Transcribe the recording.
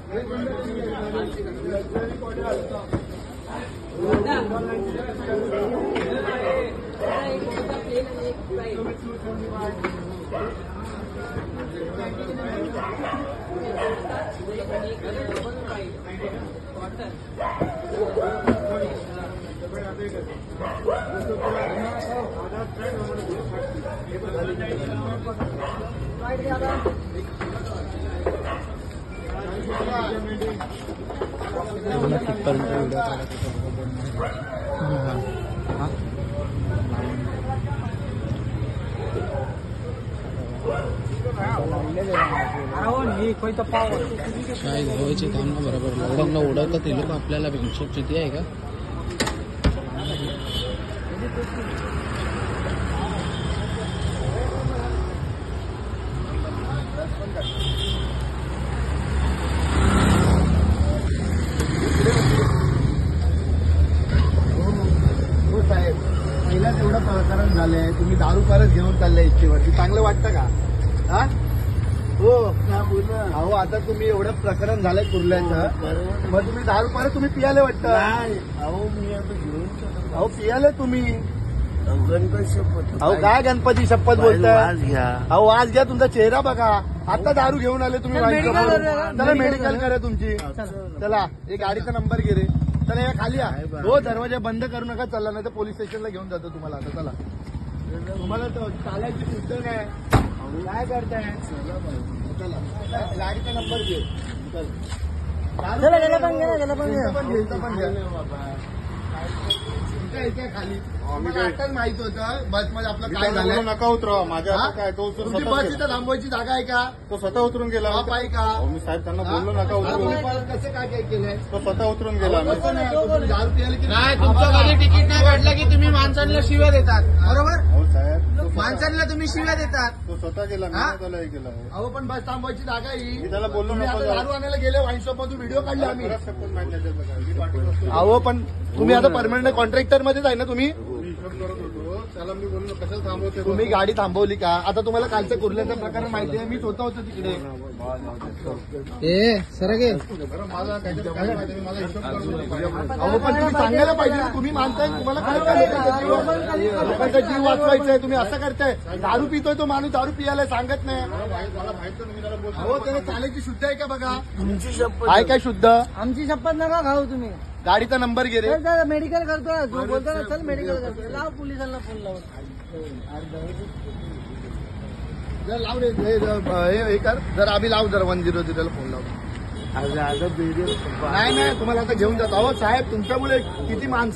काय घ्यायचे काम ना बरोबर लॉकडाऊनला उडवतात ते लोक आपल्याला पेन्शन किती आहे का. पहिला तेवढं प्रकरण झालंय, तुम्ही दारू परत घेऊन चाललाय इच्छेवरती, चांगलं वाटतं का? हा हो अहो, आता तुम्ही एवढं प्रकरण झालंय कुर्ल्याचं, मग तुम्ही दारू परत तुम्ही पियाले वाटतं? अहो मी आता घेऊन अहो पियाले तुम्ही. गणपती शपथ. अहो काय गणपती शपथ बोलताय? आज घ्या. अहो आज घ्या, तुमचा चेहरा बघा. आता दारू घेऊन आले तुम्ही. चला मेडिकल करा तुमची. चला एक गाडीचा नंबर घे रे. चला या खाली या. हो दरवाजा बंद करू नका. चला नाही तर पोलीस स्टेशनला घेऊन जातो तुम्हाला. आता चला, तुम्हाला चालायची सुद्धा नाही. काय करताय? चला गाडीचा नंबर घे. पण घ्या खाली. आताच माहित होतं बस मध्ये आपलं काय झालं. नका उतरवा माझ्या. काय तो तुमची बस इथं थांबवायची जागा आहे का? तो स्वतः उतरून गेला. आहे का? मी साहेब त्यांना बोललो नका उतरून. कसं काय काय केलंय? तो स्वतः उतरून गेला. दारू पियाला की नाही, तुमचं कधी तिकीट नाही काढलं की तुम्ही माणसांना शिव्या देतात. बरोबर, हो साहेब, माणसांना तुम्ही शिव्या देतात. तो स्वतः गेला. मी त्याला हे केलं. अहो पण बस थांबवायची जागा ही. मी त्याला बोललो तुम्ही नको आता दारू आणायला गेले वाईन शॉप मधून व्हिडिओ काढले आम्ही. शपथ माहिती नाही त्याचं काय. मी पाठवत असतो. अहो पण तुम्ही आता परमनंट कॉन्ट्रॅक्टर मध्येच आहे ना तुम्ही? मी हिशोब करत होतो. त्याला मी बोललो कशाला थांबवते. तुम्ही गाडी थांबवली का? आता तुम्हाला कालचं कुर्ल्याचं प्रकरण माहिती आहे. मी स्वतः होतो तिकडे. सरगे बरं मला काहीतरी काय माहिती नाही. मला हिशोब करत होतो. अहो पण तुम्ही सांगायला पाहिजे ना. तुम्ही मानताय, तुम्हाला काय लोकांचा जीव वाचवायचा आहे. तुम्ही असं करताय. दारू पितोय तो माणूस, दारू पियाला सांगत नाही. मला माहित नाही. मी त्याला बोलतो. अहो त्याला चालायची शुद्ध आहे का बघा? तुमची शपथ. आहे काय शुद्ध? आमची शपथ नका खाऊ तुम्ही. गाडीचा नंबर घे रे. मेडिकल करतो जो बोलतो ना, चल मेडिकल करतो. लाव पोलिसांना फोन लावून. जर लाव रे हे कर. जर आम्ही लाव, जर 100 ला फोन लाव. आज नाही तुम्हाला आता घेऊन जातो. अहो साहेब तुमच्यामुळे किती माणसं